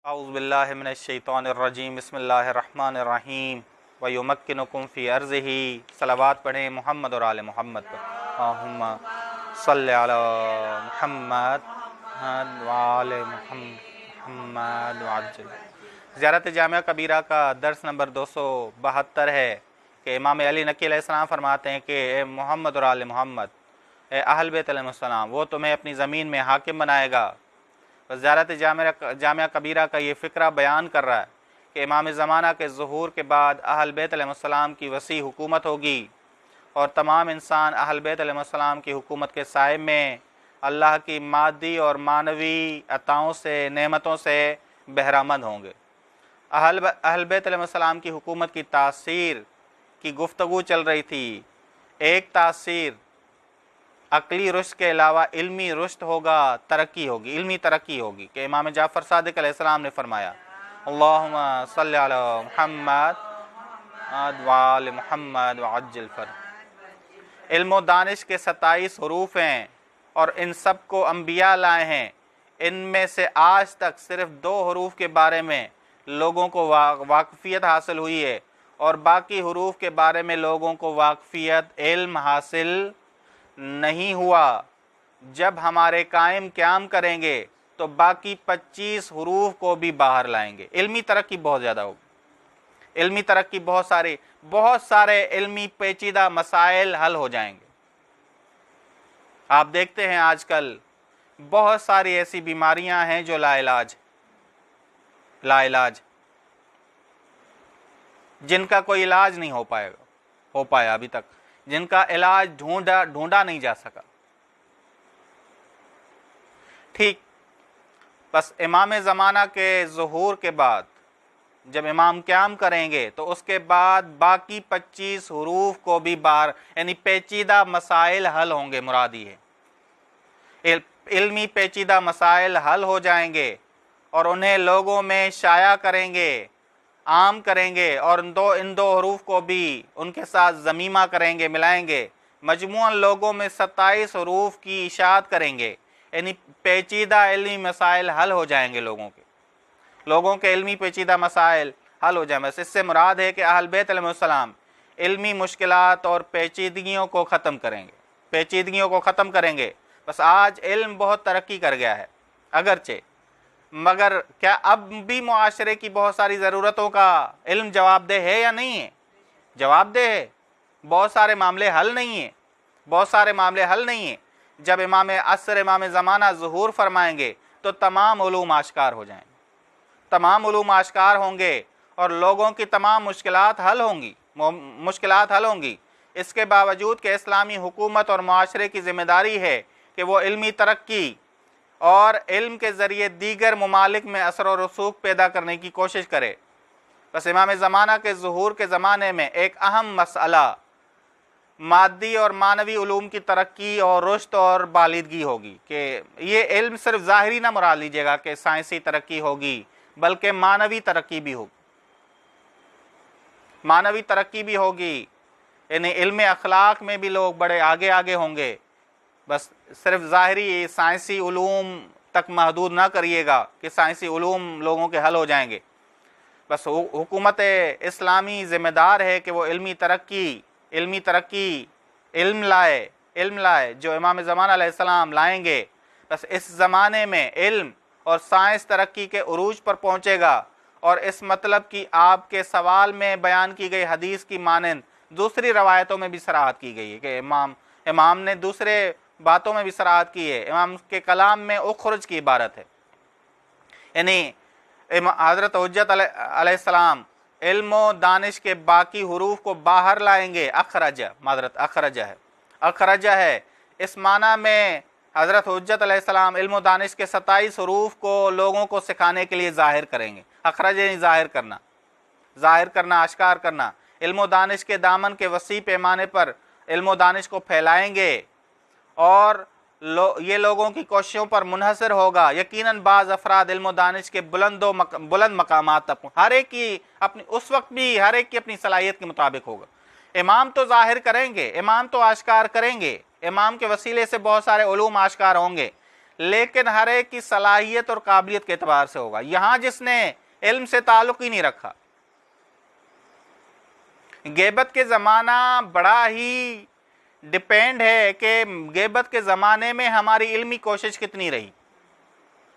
اعوذ باللہ من الشیطان الرجیم بسم اللہ الرحمن الرحیم ویمکنکم فی ارضہ صلوات پڑھیں محمد اور آل محمد پر اللہم صلی علی محمد وآل محمد وعجل۔ زیارت جامعہ کبیرہ کا درس نمبر 272 ہے کہ امام علی نقی علیہ السلام فرماتے ہیں کہ اے محمد اور آل محمد، اے اہل بیت علیہ السلام، وہ تمہیں اپنی زمین میں حاکم بنائے گا۔ زیارت جامعہ کبیرہ کا یہ فقرہ بیان کر رہا ہے کہ امام زمانہ کے ظہور کے بعد اہل بیت علیہ السلام کی وسیع حکومت ہوگی اور تمام انسان اہل بیت علیہ السلام کی حکومت کے سائے میں اللہ کی مادی اور معنوی عطاؤں سے، نعمتوں سے بہرامند ہوں گے۔ اہل بیت علیہ السلام کی حکومت کی تاثیر کی گفتگو چل رہی تھی۔ ایک تاثیر عقلی رشد کے علاوہ علمی رشد ہوگا، ترقی ہوگی، علمی ترقی ہوگی کہ امام جعفر صادق علیہ السلام نے فرمایا اللہم صلی علی محمد وآل محمد وعجل فرج۔ علم و دانش کے 27 حروف ہیں اور ان سب کو انبیاء لائے ہیں۔ ان میں سے آج تک صرف 2 حروف کے بارے میں لوگوں کو واقفیت حاصل ہوئی ہے اور باقی حروف کے بارے میں لوگوں کو واقفیت، علم حاصل نہیں ہوا۔ جب ہمارے قیام کریں گے تو باقی 25 حروف کو بھی باہر لائیں گے۔ علمی ترقی بہت زیادہ ہوگی، علمی ترقی بہت سارے علمی پیچیدہ مسائل حل ہو جائیں گے۔ آپ دیکھتے ہیں آج کل بہت ساری ایسی بیماریاں ہیں جو لا علاج، جن کا کوئی علاج نہیں ہو پایا ابھی تک، جن کا علاج ڈھونڈا نہیں جا سکا۔ ٹھیک، بس امام زمانہ کے ظہور کے بعد جب امام قیام کریں گے تو اس کے بعد باقی 25 حروف کو بھی باہر، یعنی پیچیدہ مسائل حل ہوں گے۔ مرادی ہے علمی پیچیدہ مسائل حل ہو جائیں گے اور انہیں لوگوں میں شائع کریں گے، عام کریں گے، اور ان دو حروف کو بھی ان کے ساتھ ضمیمہ کریں گے، ملائیں گے۔ مجموعاً لوگوں میں 27 حروف کی اشاعت کریں گے، یعنی پیچیدہ علمی مسائل حل ہو جائیں گے، لوگوں کے علمی پیچیدہ مسائل حل ہو جائیں۔ بس اس سے مراد ہے کہ اہل بیت علیہ السلام علمی مشکلات اور پیچیدگیوں کو ختم کریں گے۔ بس آج علم بہت ترقی کر گیا ہے اگرچہ، مگر کیا اب بھی معاشرے کی بہت ساری ضرورتوں کا علم جواب دہ ہے یا نہیں ہے؟ جواب دہ ہے۔ بہت سارے معاملے حل نہیں ہیں۔ جب امام عصر، امام زمانہ ظہور فرمائیں گے تو تمام علوم آشکار ہو جائیں گے، تمام علوم آشکار ہوں گے اور لوگوں کی تمام مشکلات حل ہوں گی۔ اس کے باوجود کہ اسلامی حکومت اور معاشرے کی ذمہ داری ہے کہ وہ علمی ترقی اور علم کے ذریعے دیگر ممالک میں اثر و رسوخ پیدا کرنے کی کوشش کرے۔ بس امام زمانہ کے ظہور کے زمانے میں ایک اہم مسئلہ مادی اور معنوی علوم کی ترقی اور رشد اور بالغی ہوگی کہ یہ علم صرف ظاہری نہ مراد لیجیے گا کہ سائنسی ترقی ہوگی، بلکہ معنوی ترقی بھی ہوگی، یعنی علم اخلاق میں بھی لوگ بڑے آگے ہوں گے۔ بس صرف ظاہری سائنسی علوم تک محدود نہ کریے گا کہ سائنسی علوم لوگوں کے حل ہو جائیں گے۔ بس حکومت اسلامی ذمہ دار ہے کہ وہ علمی ترقی علم لائے جو امام زمانہ علیہ السلام لائیں گے۔ بس اس زمانے میں علم اور سائنس ترقی کے عروج پر پہنچے گا، اور اس مطلب کی آپ کے سوال میں بیان کی گئی حدیث کی مانند دوسری روایتوں میں بھی صراحت کی گئی ہے کہ امام نے دوسرے باتوں میں بھی صراحت کی ہے۔ امام کے کلام میں اخرج کی عبارت ہے، یعنی حضرت حجت علیہ السلام علم و دانش کے باقی حروف کو باہر لائیں گے۔ اخرج ہے اس معنی میں حضرت حجت علیہ السلام علم و دانش کے 27 حروف کو لوگوں کو سکھانے کے لیے ظاہر کریں گے۔ اخرج یعنی ظاہر کرنا، آشکار کرنا۔ علم و دانش کے دامن کے وسیع پیمانے پر علم و دانش کو پھیلائیں گے اور یہ لوگوں کی کوششوں پر منحصر ہوگا۔ یقیناً بعض افراد علم و دانش کے بلند مقامات تک، ہر ایک کی اپنی صلاحیت کے مطابق ہوگا۔ امام تو ظاہر کریں گے، امام تو آشکار کریں گے، امام کے وسیلے سے بہت سارے علوم آشکار ہوں گے، لیکن ہر ایک کی صلاحیت اور قابلیت کے اعتبار سے ہوگا۔ یہاں جس نے علم سے تعلق ہی نہیں رکھا، غیبت کے زمانہ بڑا ہی ڈیپینڈ ہے کہ غیبت کے زمانے میں ہماری علمی کوشش کتنی رہی،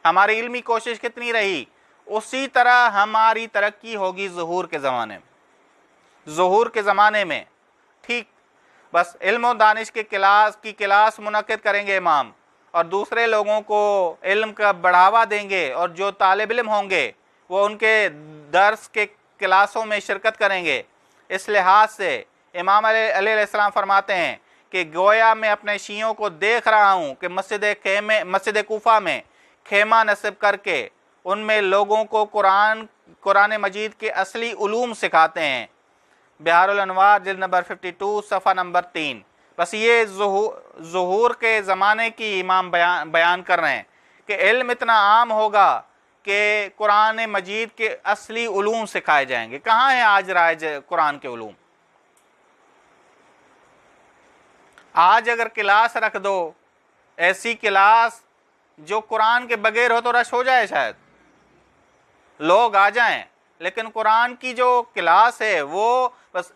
ہماری علمی کوشش کتنی رہی، اسی طرح ہماری ترقی ہوگی ظہور کے زمانے میں۔ ظہور کے زمانے میں ٹھیک بس علم و دانش کے کلاس منعقد کریں گے امام، اور دوسرے لوگوں کو علم کا بڑھاوا دیں گے، اور جو طالب علم ہوں گے وہ ان کے درس کے کلاسوں میں شرکت کریں گے۔ اس لحاظ سے امام علیہ السلام فرماتے ہیں کہ گویا میں اپنے شیعوں کو دیکھ رہا ہوں کہ مسجد کوفہ میں خیمہ نصب کر کے ان میں لوگوں کو قرآن مجید کے اصلی علوم سکھاتے ہیں۔ بہار الانوار جلد نمبر 52 صفحہ نمبر 3۔ بس یہ ظہور کے زمانے کی امام بیان کر رہے ہیں کہ علم اتنا عام ہوگا کہ قرآن مجید کے اصلی علوم سکھائے جائیں گے۔ کہاں ہیں آج رائج قرآن کے علوم؟ آج اگر کلاس رکھ دو، ایسی کلاس جو قرآن کے بغیر ہو تو رش ہو جائے، شاید لوگ آ جائیں، لیکن قرآن کی جو کلاس ہے وہ بس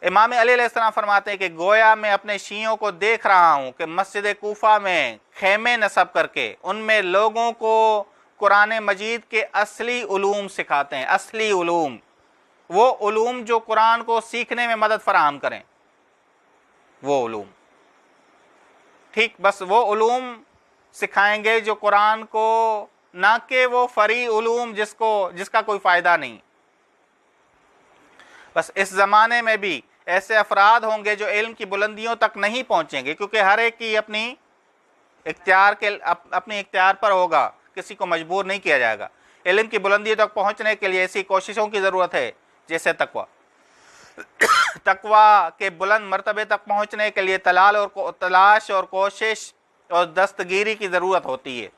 امام علیہ السلام فرماتے ہیں کہ گویا میں اپنے شیعوں کو دیکھ رہا ہوں کہ مسجد کوفہ میں خیمے نصب کر کے ان میں لوگوں کو قرآن مجید کے اصلی علوم سکھاتے ہیں۔ اصلی علوم، وہ علوم جو قرآن کو سیکھنے میں مدد فراہم کریں، وہ علوم ٹھیک بس وہ علوم سکھائیں گے جو قرآن کو، نہ کہ وہ فری علوم جس کا کوئی فائدہ نہیں۔ بس اس زمانے میں بھی ایسے افراد ہوں گے جو علم کی بلندیوں تک نہیں پہنچیں گے، کیونکہ ہر ایک کی اپنی اختیار پر ہوگا، کسی کو مجبور نہیں کیا جائے گا۔ علم کی بلندیوں تک پہنچنے کے لیے ایسی کوششوں کی ضرورت ہے جیسے تقویٰ کے بلند مرتبے تک پہنچنے کے لیے تلاش اور کوشش اور دستگیری کی ضرورت ہوتی ہے۔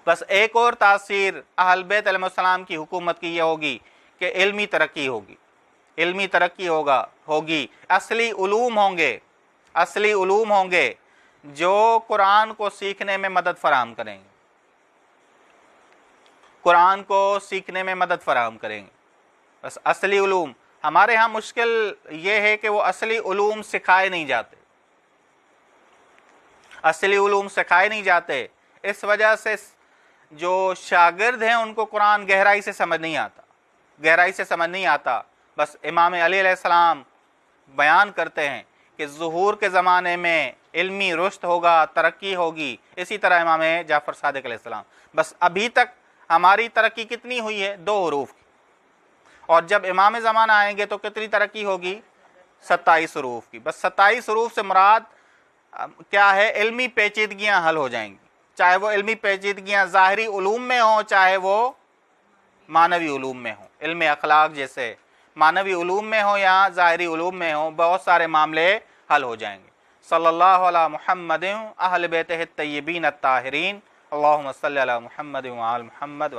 بس ایک اور تاثیر اہل بیت علیہ السلام کی حکومت کی یہ ہوگی کہ علمی ترقی ہوگی، علمی ترقی ہوگی، اصلی علوم ہوں گے جو قرآن کو سیکھنے میں مدد فراہم کریں گے، قرآن کو سیکھنے میں مدد فراہم کریں گے۔ بس اصلی علوم ہمارے ہاں مشکل یہ ہے کہ وہ اصلی علوم سکھائے نہیں جاتے، اصلی علوم سکھائے نہیں جاتے۔ اس وجہ سے جو شاگرد ہیں ان کو قرآن گہرائی سے سمجھ نہیں آتا۔ بس امام علی علیہ السلام بیان کرتے ہیں کہ ظہور کے زمانے میں علمی رشد ہوگا، ترقی ہوگی۔ اسی طرح امام جعفر صادق علیہ السلام، بس ابھی تک ہماری ترقی کتنی ہوئی ہے؟ 2 حروف کی، اور جب امام زمانہ آئیں گے تو کتنی ترقی ہوگی؟ 27 حروف کی۔ بس 27 حروف سے مراد کیا ہے؟ علمی پیچیدگیاں حل ہو جائیں گی، چاہے وہ علمی پیچیدگیاں ظاہری علوم میں ہوں، چاہے وہ معنوی علوم میں ہوں، علم اخلاق جیسے معنوی علوم میں ہوں یا ظاہری علوم میں ہوں، بہت سارے معاملے حل ہو جائیں گے۔ صلی اللہ علی محمد اہل بیتہ الطیبین الطاہرین، اللہم صلی علی محمد وعلی محمد